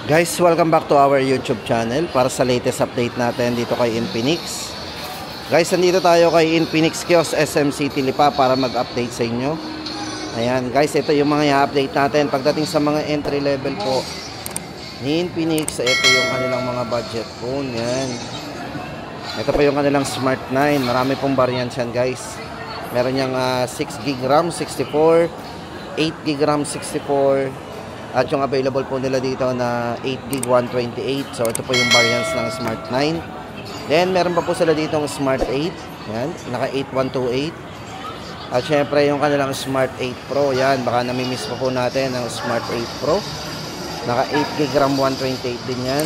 Guys, welcome back to our YouTube channel para sa latest update natin dito kay Infinix. Guys, nandito tayo kay Infinix Kiosk SM City Lipa para mag-update sa inyo. Ayan guys, ito yung mga i-update natin pagdating sa mga entry level po ni Infinix. Ito yung kanilang mga budget phone. Yan. Ito pa yung kanilang Smart 9. Marami pong variants yan guys. Meron yung 6GB RAM 64, 8GB RAM 64, at yung available po nila dito na 8GB 128. So ito po yung variants ng Smart 9. Then meron pa po sila dito ng Smart 8. Yan, naka 8128. At syempre yung kanilang Smart 8 Pro. Yan, baka namimiss pa po natin ang Smart 8 Pro. Naka 8GB RAM 128 din yan.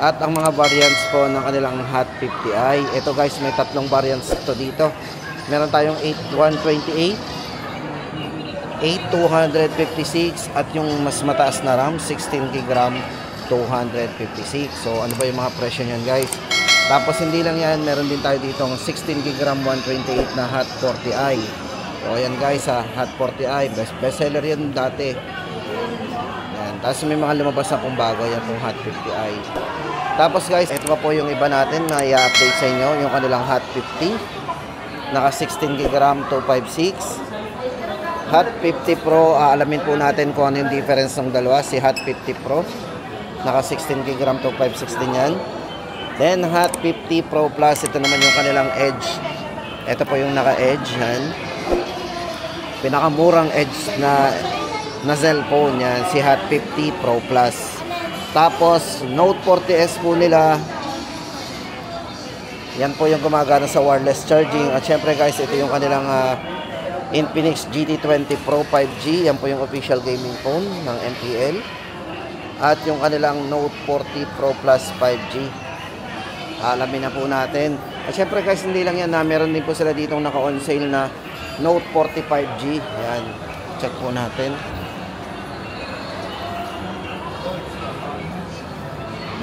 At ang mga variants po ng kanilang Hot 50i. Ito guys, may tatlong variants ito dito. Meron tayong 8128, 8256 at yung mas mataas na RAM 16GB RAM 256. So ano ba yung mga presyo niyan guys? Tapos hindi lang yan, meron din tayo dito ng 16GB RAM 128 na Hot 40i. So ayan guys, Hot 40i best seller yan dati. Yan. Tapos may mga lumabas na pong bago, yan pong Hot 50i. Tapos guys, ito pa po yung iba natin na i-update sa inyo, yung kanilang Hot 50 naka 16GB RAM 256. Hot 50 Pro, alamin po natin kung ano yung difference ng dalawa. Si Hot 50 Pro, naka 16GB RAM 256 din yan. Then Hot 50 Pro Plus, ito naman yung kanilang Edge. Ito po yung naka Edge, yan. Pinakamurang Edge na cellphone yan, si Hot 50 Pro Plus. Tapos Note 40S po nila, yan po yung gumagana sa wireless charging. At syempre guys, ito yung kanilang Infinix GT20 Pro 5G. Yan po yung official gaming phone ng MPL. At yung kanilang Note 40 Pro Plus 5G. Alamin na po natin. At syempre guys, hindi lang yan, meron din po sila ditong naka-on sale na Note 40 5G. Yan, check po natin.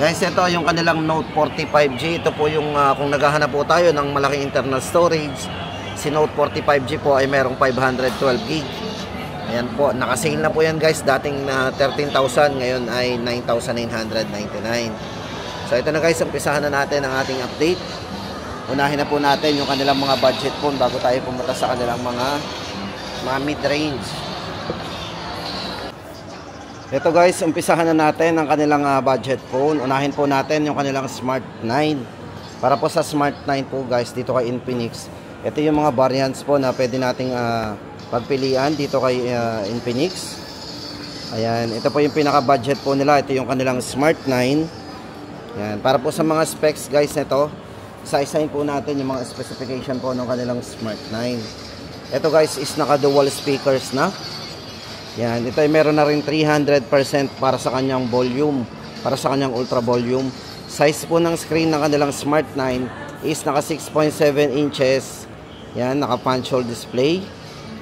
Guys, ito yung kanilang Note 40 5G. Ito po yung kung naghahanap po tayo ng malaking internal storage, si Note 40 5G po ay merong 512GB. Ayan po, naka-sale na po yan guys. Dating na 13,000, ngayon ay 9,999. So ito na guys, umpisahan na natin ang ating update. Unahin na po natin yung kanilang mga budget phone bago tayo pumunta sa kanilang mga mid-range. Ito guys, umpisahan na natin ang kanilang budget phone. Unahin po natin yung kanilang Smart 9. Para po sa Smart 9 po guys, dito kay Infinix, ito yung mga variants po na pwede nating pagpilian dito kay Infinix. Ayan, ito po yung pinaka-budget po nila. Ito yung kanilang Smart 9. Ayan, para po sa mga specs guys nito, isa-isahin po natin yung mga specification po ng kanilang Smart 9. Ito guys is naka-dual speakers na. Ayan, ito ay meron na rin 300% para sa kanyang volume, para sa kanyang ultra volume. Size po ng screen ng kanilang Smart 9 is naka 6.7 inches. Yan, naka punch hole display.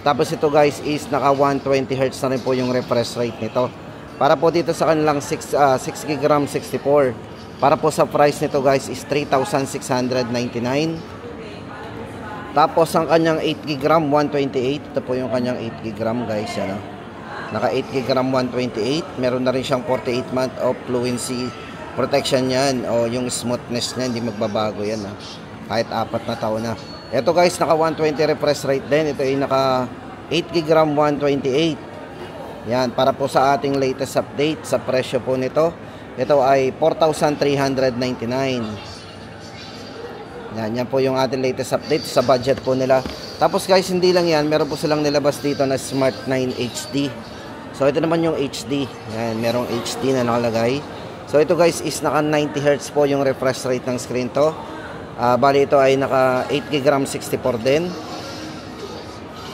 Tapos ito guys is naka 120Hz na rin po yung refresh rate nito. Para po dito sa kanilang 6GB RAM 64. Para po sa price nito guys is 3,699. Tapos ang kanyang 8GB RAM 128. Ito po yung kanyang 8GB RAM guys. Yan, naka 8GB RAM 128. Meron na rin siyang 48 month of fluency protection yan. O yung smoothness niya, hindi magbabago yan. Kahit 4 na taon na. Ito guys, naka 120 refresh rate din. Ito ay naka 8GB RAM 128. Yan, para po sa ating latest update sa presyo po nito. Ito ay 4,399. Yan po yung ating latest update sa budget po nila. Tapos guys, hindi lang yan, meron po silang nilabas dito na Smart 9 HD. So ito naman yung HD. Yan, merong HD na nakalagay. So ito guys is naka 90Hz po yung refresh rate ng screen to. Bali ito ay naka 8GB RAM 64 din.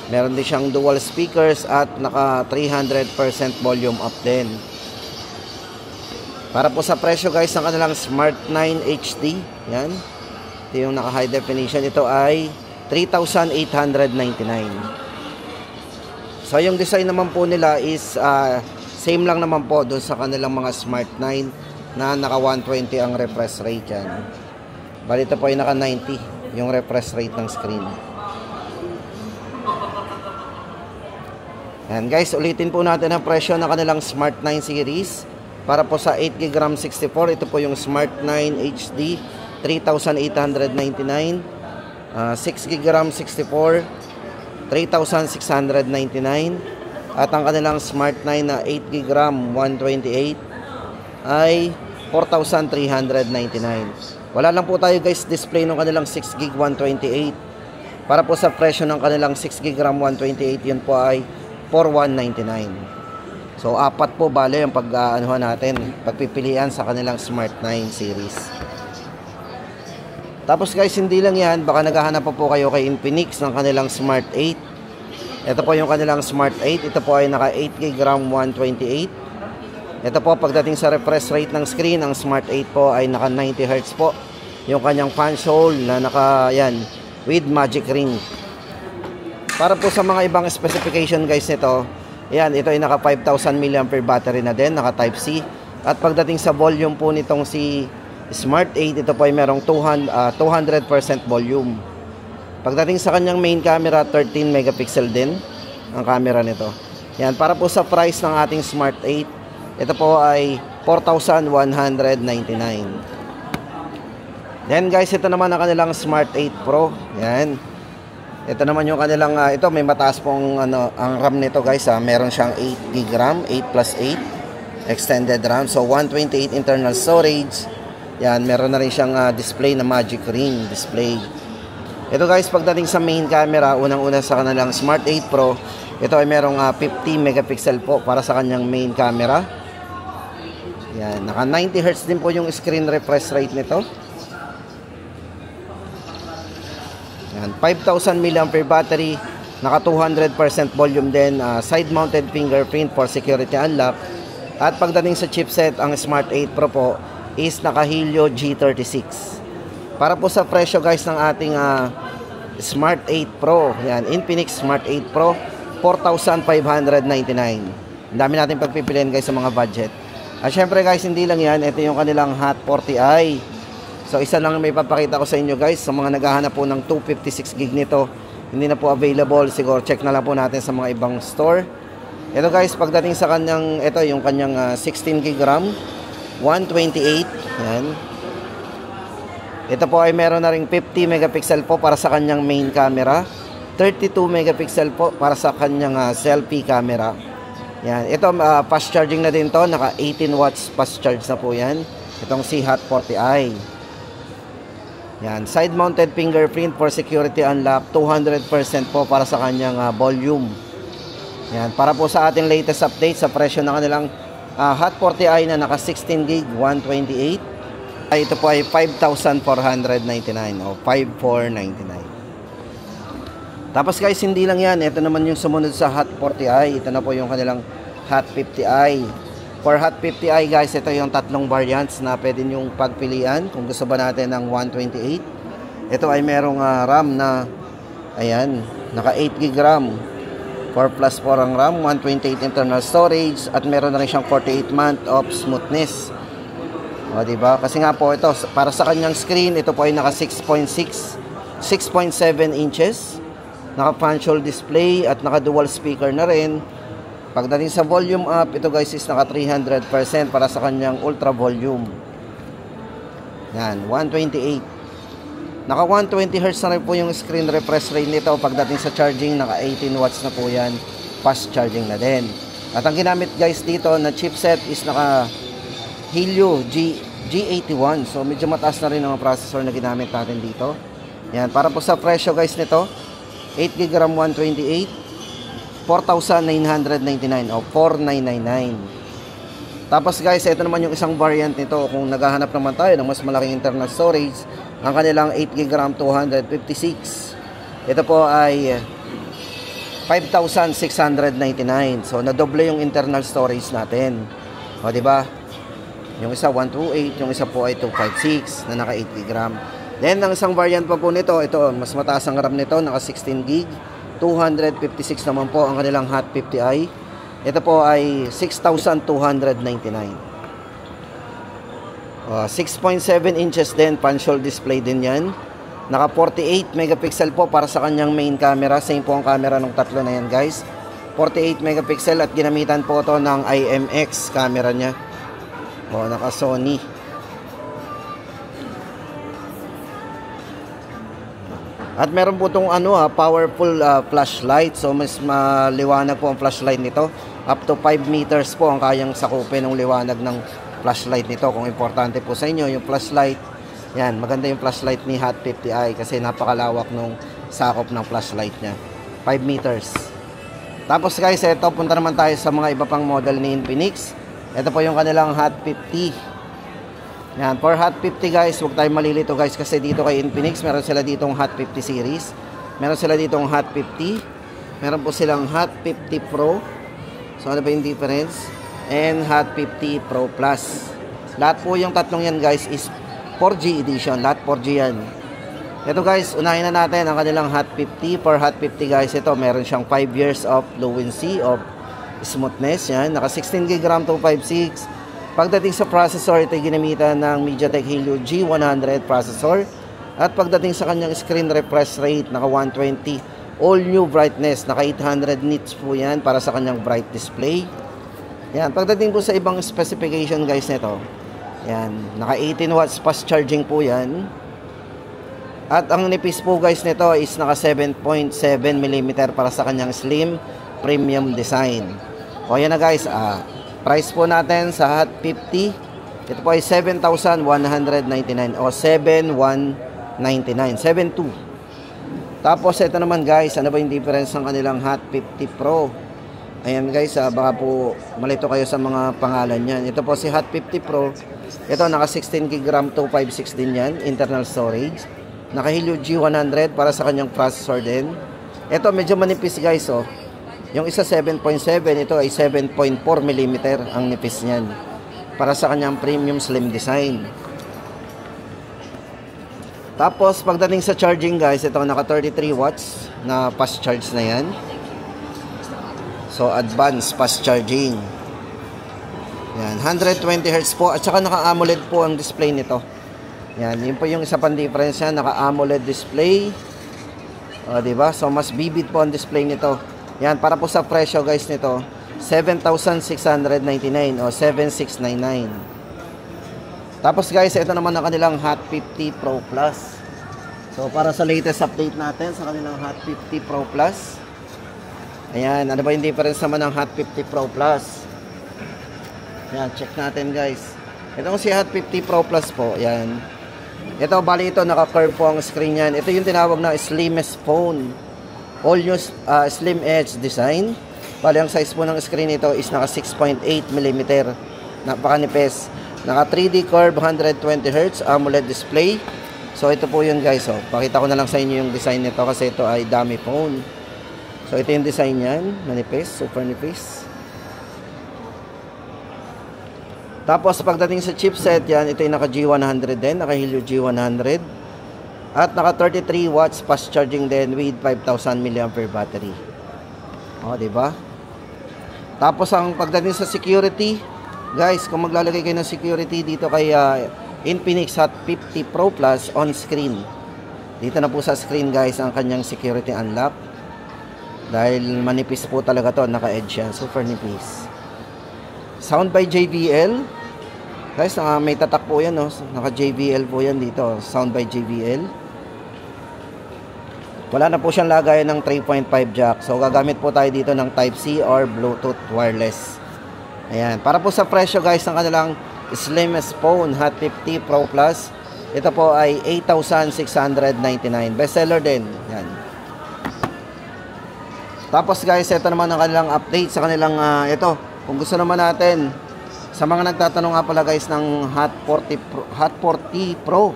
Meron din siyang dual speakers at naka 300% volume up din. Para po sa presyo guys ng kanilang Smart 9 HD, yan. Ito yung naka high definition. Ito ay 3,899. So yung design naman po nila is same lang naman po doon sa kanilang mga Smart 9 na naka 120 ang refresh rate yan. Bali ito po ay naka 90 yung refresh rate ng screen. Ayan guys, ulitin po natin ang presyo ng kanilang Smart 9 series. Para po sa 8GB RAM 64, ito po yung Smart 9 HD, 3,899. 6GB RAM 64, 3,699. At ang kanilang Smart 9 na 8GB RAM 128 ay 4,399. Wala lang po tayo guys display ng kanilang 6GB 128. Para po sa presyo ng kanilang 6GB RAM 128, yun po ay 4,199. So, apat po bale yung pag-anuhan natin, pagpipilian sa kanilang Smart 9 series. Tapos guys, hindi lang yan, baka naghahanap pa po kayo kay Infinix ng kanilang Smart 8. Ito po yung kanilang Smart 8. Ito po ay naka 8GB RAM 128. Ito po, pagdating sa refresh rate ng screen, ang Smart 8 po ay naka 90Hz po. Yung kanyang punch hole na naka, yan, with magic ring. Para po sa mga ibang specification guys nito, yan, ito ay naka 5,000 mAh battery na din, naka Type C. At pagdating sa volume po nitong si Smart 8, ito po ay merong 200% volume. Pagdating sa kanyang main camera, 13 megapixel din ang camera nito. Yan, para po sa price ng ating Smart 8, ito po ay 4,199. Then guys, ito naman ang kanilang Smart 8 Pro. Yan. Ito naman yung kanilang, ito may mataas pong ang RAM nito guys. Meron siyang 8GB RAM, 8+8 extended RAM. So 128 internal storage. Yan, meron na rin siyang display na magic ring display. Ito guys, pagdating sa main camera, unang-una sa kanilang Smart 8 Pro, ito ay merong 50 megapixel po para sa kanyang main camera. Yan, naka 90Hz din po yung screen refresh rate nito. Yan, 5,000 mAh battery, naka 200% volume din, side mounted fingerprint for security unlock. At pagdating sa chipset, ang Smart 8 Pro po is naka Helio G36. Para po sa presyo guys ng ating Smart 8 Pro, yan, Infinix Smart 8 Pro, 4,599. Ang dami natin pagpipilian guys sa mga budget. At syempre guys, hindi lang yan, ito yung kanilang Hot 40i. So isa lang may papakita ko sa inyo guys, sa mga naghahanap po ng 256GB nito, hindi na po available, siguro check na lang po natin sa mga ibang store. Ito guys, pagdating sa kanyang, ito yung kanyang 16GB RAM 128. Yan. Ito po ay meron na ring 50 megapixel po para sa kanyang main camera, 32 megapixel po para sa kanyang selfie camera. Yan. Ito fast charging na din to, naka 18 watts fast charge na po yan. Itong si Hot 40i. Yan, side mounted fingerprint for security unlock, 200% po para sa kanyang volume. Yan, para po sa ating latest update sa presyo ng kanilang Hot 40i na naka 16GB 128, ay ito po ay 5,499 o 5,499. Tapos guys, hindi lang yan, ito naman yung sumunod sa Hot 40i. Ito na po yung kanilang Hot 50i. For Hot 50i guys, ito yung tatlong variants na pwede nyong pagpilian kung gusto ba natin ng 128. Ito ay merong RAM na, ayan, naka 8GB RAM, 4+4 ang RAM, 128 internal storage, at meron na rin siyang 48 month of smoothness. O diba? Kasi nga po ito, para sa kanyang screen, ito po ay naka 6.7 inches, naka punch hole display at naka dual speaker na rin. Pagdating sa volume up, ito guys is naka 300% para sa kanyang ultra volume. Yan, 128. Naka 120Hz na rin po yung screen refresh rate nito. Pagdating sa charging, naka 18 watts na po yan. Fast charging na din. At ang ginamit guys dito na chipset is naka Helio G81. So medyo mataas na rin ang processor na ginamit natin dito. Yan, para po sa presyo guys nito, 8GB RAM 128, 4,999 o 4,999. Tapos guys, ito naman yung isang variant nito. Kung naghahanap naman tayo ng mas malaking internal storage, ang kanilang 8GB RAM 256. Ito po ay 5,699. So nadoble yung internal storage natin. O di ba? Yung isa 128, yung isa po ay 256 na naka 8GB RAM. Then ang isang variant pa po nito, ito mas mataas ang RAM nito, naka 16GB. 256 naman po ang kanilang Hot 50i. Ito po ay 6,299. 6.7 inches din, punch hole display din yan. Naka 48 megapixel po para sa kanyang main camera. Same po ang camera ng tatlo na yan guys. 48 megapixel at ginamitan po ito ng IMX camera niya. O, naka Sony. At meron po itong powerful flashlight. So mas maliwanag po ang flashlight nito. Up to 5 meters po ang kayang sakupin ng liwanag ng flashlight nito. Kung importante po sa inyo yung flashlight, yan, maganda yung flashlight ni Hot 50i kasi napakalawak nung sakop ng flashlight niya. 5 meters. Tapos guys, ito, punta naman tayo sa mga iba pang model ni Infinix. Ito po yung kanilang Hot 50. Yan, for Hot 50 guys, huwag tayong malilito guys kasi dito kay Infinix, meron sila ditong Hot 50 series. Meron sila ditong Hot 50. Meron po silang Hot 50 Pro. So ano ba yung difference? And Hot 50 Pro Plus. Lahat po yung tatlong yan guys is 4G edition. Lahat 4G yan. Ito guys, unahin na natin ang kanilang Hot 50. For Hot 50 guys, ito meron siyang 5 years of fluency, of smoothness. Yan, naka 16GB RAM 256. Pagdating sa processor, ito ginamitan ng MediaTek Helio G100 processor. At pagdating sa kanyang screen refresh rate, naka 120. All new brightness, naka 800 nits po yan para sa kanyang bright display. Yan, pagdating po sa ibang specification guys nito, yan, naka 18 watts fast charging po yan. At ang nipis po guys nito is naka 7.7mm para sa kanyang slim premium design. O yan na guys, price po natin sa Hot 50, ito po ay 7,199 o 7,199, 7,200. Tapos ito naman guys, ano ba yung difference ng kanilang Hot 50 Pro? Ayan guys, baka po malito kayo sa mga pangalan yan. Ito po si Hot 50 Pro, ito naka 16GB RAM 256 din yan, internal storage. Naka Helio G100 para sa kanyang processor din. Ito medyo manipis guys, oh. Yung isa 7.7, ito ay 7.4mm ang nipis niyan para sa kanyang premium slim design. Tapos pagdating sa charging guys, ito naka 33 watts na fast charge na yan. So advanced fast charging. Yan, 120Hz po at saka naka AMOLED po ang display nito. Yan, yun po yung isa pang difference yan, naka AMOLED display. O, diba? So mas vivid po ang display nito. Yan, para po sa presyo guys nito, 7,699 o 7,699. Tapos guys, ito naman ang kanilang Hot 50 Pro Plus. So para sa latest update natin sa kanilang Hot 50 Pro Plus. Ayan, ano ba yung difference naman ng Hot 50 Pro Plus? Ayan, check natin guys. Ito si Hot 50 Pro Plus po, ayan. Ito, bali ito, naka-curve po ang screen yan. Ito yung tinawag na slimmest phone. All new slim edge design. Bali ang size po ng screen nito is naka 6.8mm. Napakanipis. Naka 3D curve 120Hz AMOLED display. So ito po yun guys. Oh. Pakita ko na lang sa inyo yung design nito kasi ito ay dummy phone. So ito yung design yan. Manipis, super nipis. Tapos pagdating sa chipset yan, ito yung naka G100 din. Naka Helio G100. At naka 33 watts fast charging din with 5,000 mAh battery. O, diba? Tapos ang pagdating sa security, guys, kung maglalagay kayo ng security dito kay Infinix Hot 50 Pro Plus on screen. Dito na po sa screen guys ang kanyang security unlock. Dahil manipis po talaga to, naka-edge yan, super nipis. Sound by JBL. Guys, may tatak po yan, no? Naka JBL po yan dito, sound by JBL. Wala na po siyang lagayan ng 3.5 jack. So gagamit po tayo dito ng Type-C or Bluetooth wireless. Ayan, para po sa presyo guys ng kanilang slimmest phone Hot 50 Pro Plus, ito po ay 8,699. Bestseller din. Yan. Tapos guys, ito naman ang kanilang update sa kanilang ito. Kung gusto naman natin, sa mga nagtatanong nga pala guys ng Hot 40 Pro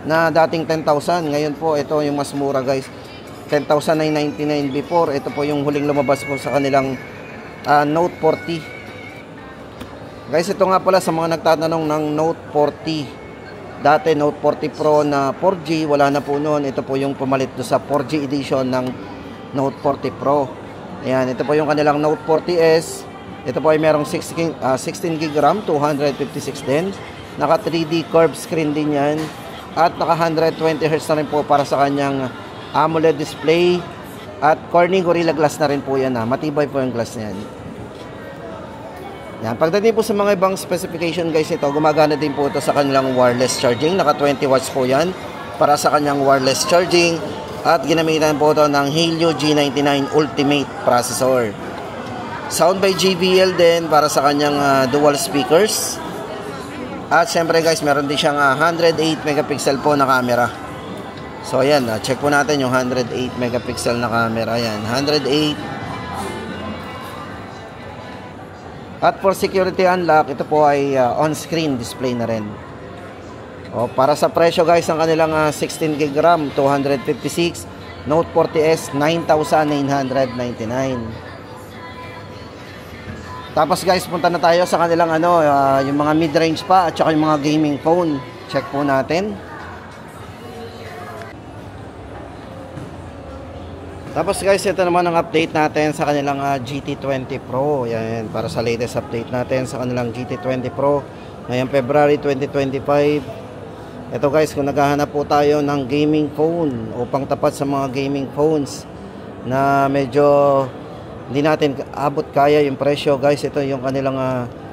na dating 10,000, ngayon po ito yung mas mura guys. 10,999 before. Ito po yung huling lumabas po sa kanilang Note 40. Guys, ito nga pala sa mga nagtatanong ng Note 40. Dati Note 40 Pro na 4G, wala na po noon. Ito po yung pumalit do sa 4G edition ng Note 40 Pro. Ayan, ito po yung kanilang Note 40S. Ito po ay merong 16GB RAM, 256 din. Naka 3D curved screen din yan. At naka 120Hz na rin po para sa kanyang AMOLED display. At Corning Gorilla Glass na rin po yan. Matibay po yung glass niyan. Yan, pagdating po sa mga ibang specification guys, ito gumagana din po ito sa kanilang wireless charging. Naka 20 watts po yan para sa kanyang wireless charging. At ginamitan po ito ng Helio G99 Ultimate processor. Sound by JBL din para sa kanyang dual speakers. At syempre guys, meron din siyang 108 megapixel po na camera. So ayan, check po natin yung 108 megapixel na camera. Yan, 108. At for security unlock, ito po ay on-screen display na rin. O, para sa presyo guys, ang kanilang 16 GB RAM, 256, Note 40S, 9,999. Tapos guys, punta na tayo sa kanilang yung mga mid-range pa at saka yung mga gaming phone. Check po natin. Tapos guys, ito naman ang update natin sa kanilang GT20 Pro. Yan, para sa latest update natin sa kanilang GT20 Pro ngayong February 2025. Ito guys, kung naghahanap po tayo ng gaming phone upang tapat sa mga gaming phones na medyo hindi natin abot kaya yung presyo guys, ito yung kanilang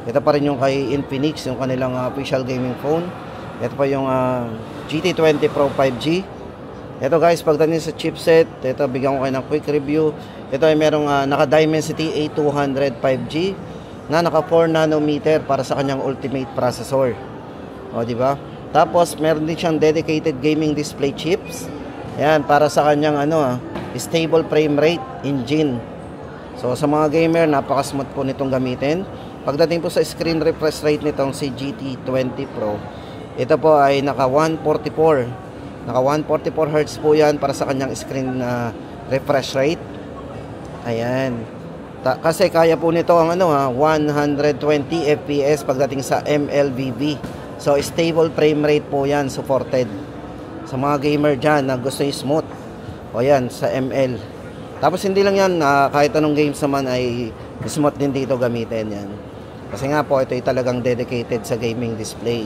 ito pa rin yung kay Infinix, yung kanilang official gaming phone. Ito pa yung GT20 Pro 5G. Ito guys, pagdating sa chipset, ito bigyan ko kayo ng quick review. Ito ay merong naka Dimensity A200 5G na naka 4 nanometer para sa kanyang ultimate processor. O di ba? Tapos meron din siyang dedicated gaming display chips. Yan, para sa kanyang stable frame rate engine. So sa mga gamer, napaka-smooth po nitong gamitin. Pagdating po sa screen refresh rate nitong si GT20 Pro, ito po ay naka 144. Naka 144 Hz po yan para sa kanyang screen refresh rate. Ayan. Kasi kaya po nito ang 120 FPS pagdating sa MLVB. So stable frame rate po yan, supported. Sa mga gamer dyan na gusto yung smooth. O yan, sa ML. Tapos hindi lang yan, kahit anong games naman ay smooth din dito gamitin yan. Kasi nga po, ito ay talagang dedicated sa gaming display.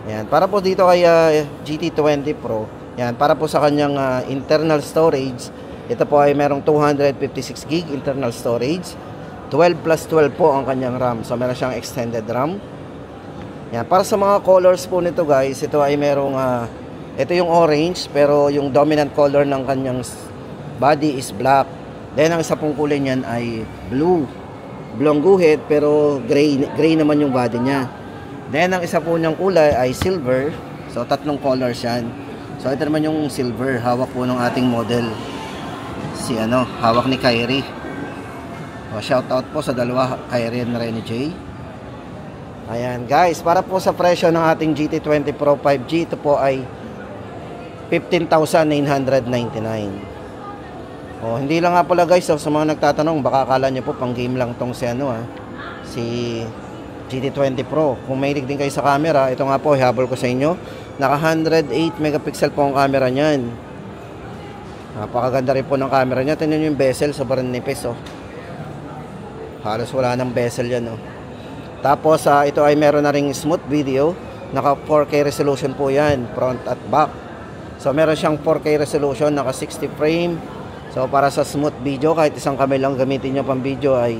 Yan, para po dito kay GT20 Pro, yan, para po sa kanyang internal storage, ito po ay merong 256 GB internal storage, 12 plus 12 po ang kanyang RAM. So meron siyang extended RAM. Yan, para sa mga colors po nito guys, ito ay merong ito yung orange, pero yung dominant color ng kanyang body is black. Then ang isa pong kulay niyan ay blue. Blue ang guhit, pero gray naman yung body niya. Then, ang isa po niyang kulay ay silver. So, tatlong colors yan. So, ito naman yung silver. Hawak po ng ating model. Si hawak ni Kyrie. O, shout out po sa dalawa, Kyrie and Rene J. Ayan, guys. Para po sa presyo ng ating GT20 Pro 5G, ito po ay 15,999. O, hindi lang nga pala guys. So, sa mga nagtatanong, baka akala nyo po pang game lang tong si GT20 Pro. Kung mahilig din kayo sa camera, ito nga po, ihabol ko sa inyo. Naka 108 megapixel po ang camera niyan. Napakaganda rin po ng camera niya. Tingnan nyo yung bezel, sobrang nipis. Halos wala ng bezel yan. Tapos, ito ay meron na ring smooth video. Naka 4K resolution po yan, front at back. So, meron siyang 4K resolution, naka 60 frame. So, para sa smooth video, kahit isang kamay lang gamitin nyo pang video, ay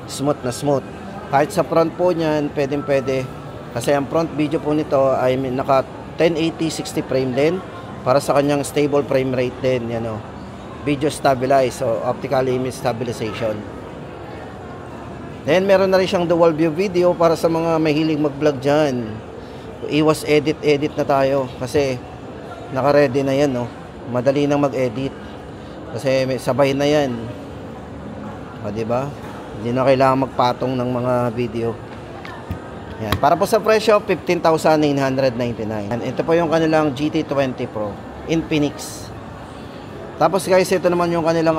smooth na smooth. Kahit sa front po niyan, pwede. Kasi ang front video po nito ay naka 1080 60 frame din. Para sa kanyang stable frame rate din. Yan video stabilize. So, optical image stabilization. Then, meron na rin siyang dual view video para sa mga mahilig mag-vlog dyan. Iwas edit na tayo. Kasi, naka-ready na yan. Madali nang mag-edit. Kasi may sabay na yan. O, diba? Hindi na kailangan magpatong ng mga video. Yan. Para po sa presyo, 15,999. And ito po yung kanilang GT20 Pro Infinix. Tapos guys, ito naman yung kanilang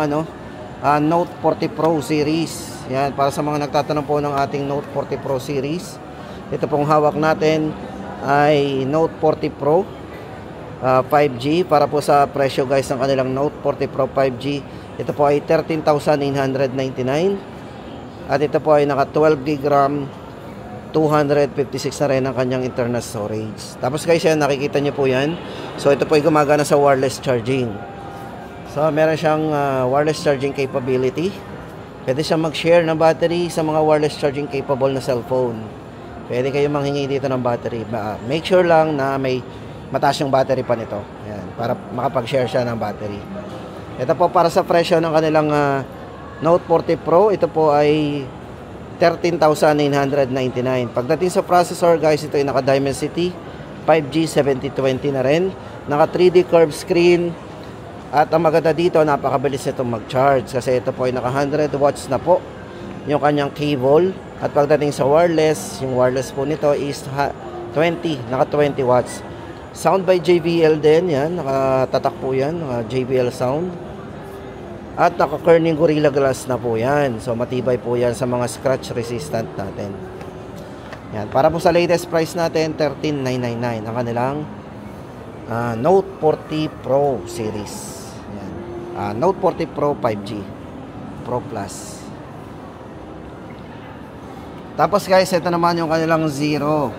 Note 40 Pro series. Yan, para sa mga nagtatanong po ng ating Note 40 Pro series. Ito pong hawak natin ay Note 40 Pro 5G. Para po sa presyo guys ng kanilang Note 40 Pro 5G, ito po ay 13,999. At ito po ay naka 12 GB RAM, 256 na rin ang kanyang internal storage. Tapos guys, yan, nakikita nyo po yan. So ito po ay gumagana sa wireless charging. So meron siyang wireless charging capability. Pwede siya mag-share ng battery sa mga wireless charging capable na cellphone. Pwede kayo manghingi dito ng battery. Make sure lang na may mataas yung battery pa nito. Ayan, para makapag-share siya ng battery. Ito po para sa presyo ng kanilang Note 40 Pro. Ito po ay 13,999. Pagdating sa processor guys, ito ay naka Dimensity 5G 7020 na rin. Naka 3D curved screen. At ang maganda dito, napakabilis nitong mag-charge. Kasi ito po ay naka 100 watts na po yung kanyang cable. At pagdating sa wireless, yung wireless po nito is naka 20 watts. Sound by JBL din, yan, nakatatak po yan, JBL sound. At naka-Corning Gorilla Glass na po yan. So matibay po yan sa mga scratch resistant natin. Yan, para po sa latest price natin, 13,999 ang kanilang Note 40 Pro series. Yan. Note 40 Pro 5G Pro Plus. Tapos guys, ito naman yung kanilang Zero.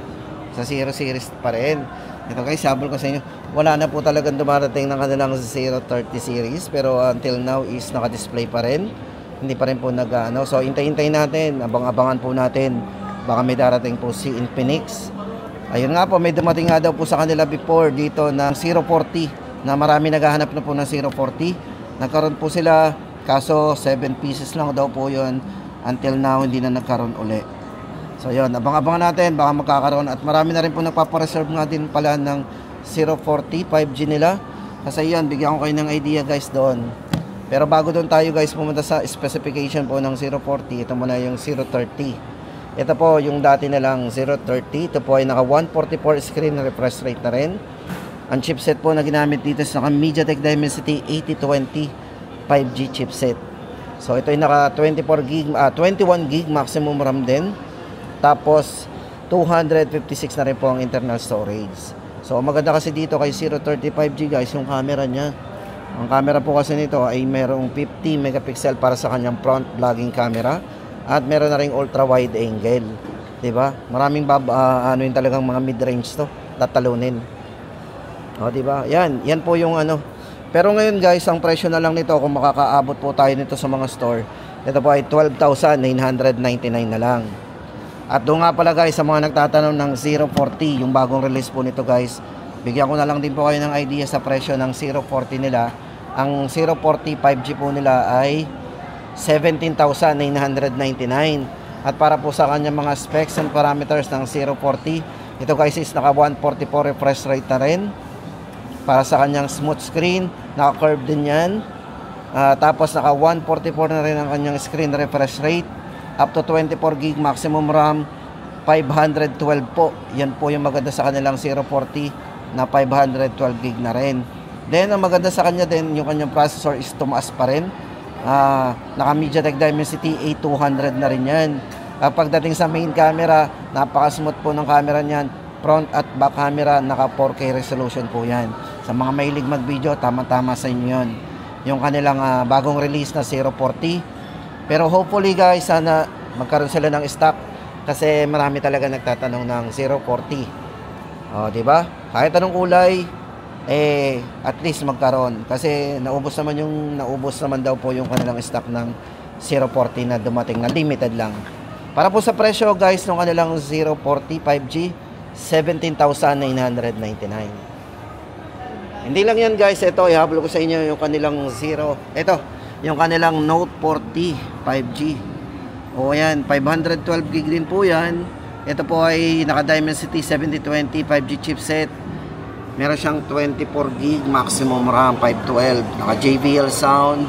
Sa Zero series pa rin. Ito guys, sabol ko sa inyo. Wala na po talagang dumarating ng kanilang 030 series. Pero until now is naka-display pa rin. Hindi pa rin po nag-ano. So, hintay-hintay natin. Abang-abangan po natin. Baka may darating po si Infinix. Ayun nga po, may dumating nga daw po sa kanila before dito ng 040. Na marami naghahanap na po ng 040. Nagkaroon po sila. Kaso, 7 pieces lang daw po yun. Until now, hindi na nagkaroon uli. So yun, abang-abangan natin, baka magkakaroon. At marami na rin po nagpapareserve nga din pala ng 040 5G nila. Kasi yan, bigyan ko kayo ng idea guys doon. Pero bago doon tayo guys pumunta sa specification po ng 040, ito muna yung 030. Ito po yung dati nilang 030. Ito po ay naka 144 screen refresh rate na rin. Ang chipset po na ginamit dito is naka MediaTek Dimensity 8020 5G chipset. So ito ay naka 21 gig maximum RAM din. Tapos 256 na rin po ang internal storage. So maganda kasi dito kay 030 5G guys yung camera niya. Ang camera po kasi nito ay merong 50 megapixel para sa kanyang front vlogging camera at meron na ring ultra wide angle, 'di ba? Maraming ano yun talagang mga mid-range to, tatalunin. O 'di ba? Yan po yung ano. Pero ngayon guys, ang presyo na lang nito kung makakaabot po tayo nito sa mga store, ito po ay 12,999 na lang. At doon nga pala guys, sa mga nagtatanong ng 040, yung bagong release po nito guys, bigyan ko na lang din po kayo ng idea sa presyo ng 040 nila. Ang 040 5G po nila ay 17,999. At para po sa kanyang mga specs and parameters ng 040, ito guys is naka 144 refresh rate na rin. Para sa kanyang smooth screen, naka curve din yan. Tapos naka 144 na rin ang kanyang screen refresh rate. Up to 24 gig maximum RAM, 512 po. Yan po yung maganda sa kanilang 040 na 512 gig na rin. Then ang maganda sa kanya din, yung kanyang processor is tumaas pa rin. Naka MediaTek Dimensity 8200 na rin yan. Pagdating sa main camera, napaka-smooth po ng camera niyan. Front at back camera, naka 4K resolution po yan. Sa mga mahilig mag-video, tama-tama sa inyo yun. Yung kanilang bagong release na 040. Pero hopefully guys, sana magkaroon sila ng stock kasi marami talaga nagtatanong ng 040. Oh, 'di ba? Kahit anong kulay at least magkaroon kasi naubos naman daw po yung kanilang stock ng 040 na dumating na limited lang. Para po sa presyo guys ng kanilang 040 5G, 17,999. Hindi lang yan guys, ito ihabol ko sa inyo yung kanilang yung kanilang Note 40 5G. O yan, 512 gig din po yan. Ito po ay naka Dimensity 7020 5G chipset. Meron siyang 24 gig maximum RAM, 512. Naka JBL sound.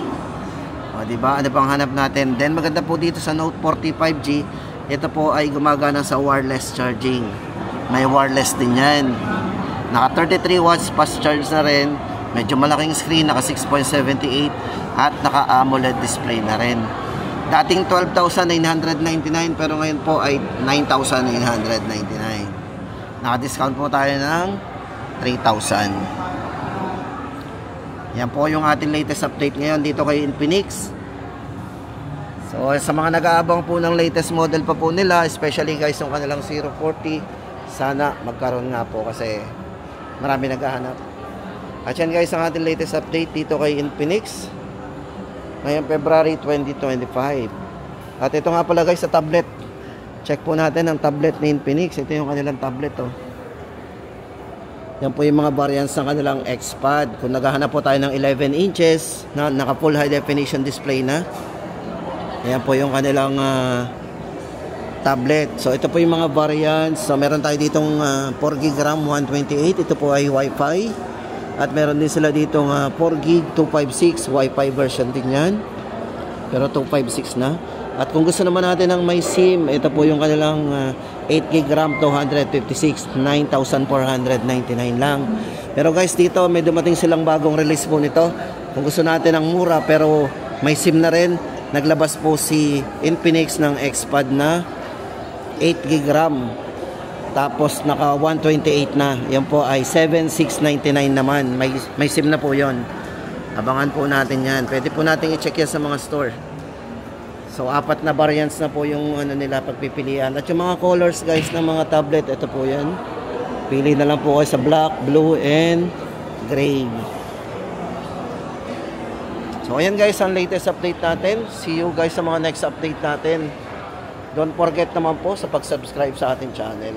O diba? Ano pang hanap natin? Then maganda po dito sa Note 40 5G, ito po ay gumagana sa wireless charging. May wireless din yan. Naka 33 watts fast charge na rin. Medyo malaking screen, naka 6.78 at naka AMOLED display na rin. Dating 12,999 pero ngayon po ay 9,999. Naka-discount po tayo ng 3,000. Yan po yung ating latest update ngayon dito kay Infinix. So sa mga nag-aabang po ng latest model pa po nila, especially guys yung kanilang 040, sana magkaroon nga po kasi marami naghahanap. At yan guys ang ating latest update dito kay Infinix ngayong February 2025. At ito nga pala guys sa tablet. Check po natin ang tablet ni Infinix. Ito yung kanilang tablet oh. Yan po yung mga variants ng kanilang XPad. Kung naghahanap po tayo ng 11 inches na naka full high definition display na. Yan po yung kanilang tablet. So ito po yung mga variants. So meron tayo ditong 4GB RAM 128. Ito po ay Wi-Fi. At meron din sila ditong 4GB 256 Wi-Fi version din yan. Pero 256 na. At kung gusto naman natin ng may SIM, ito po yung kanilang 8GB RAM 256, 9,499 lang. Pero guys, dito may dumating silang bagong release po nito. Kung gusto natin ng mura pero may SIM na rin, naglabas po si Infinix ng XPad na 8GB RAM. Tapos naka 128 na. Yan po ay 7,699 naman. May SIM na po yon. Abangan po natin yan. Pwede po natin i-check yan sa mga store. So, 4 na variants na po yung ano nila pagpipilian. At yung mga colors guys ng mga tablet, ito po yan. Pili na lang po kayo sa black, blue, and gray. So, ayan guys ang latest update natin. See you guys sa mga next update natin. Don't forget naman po sa pag-subscribe sa ating channel.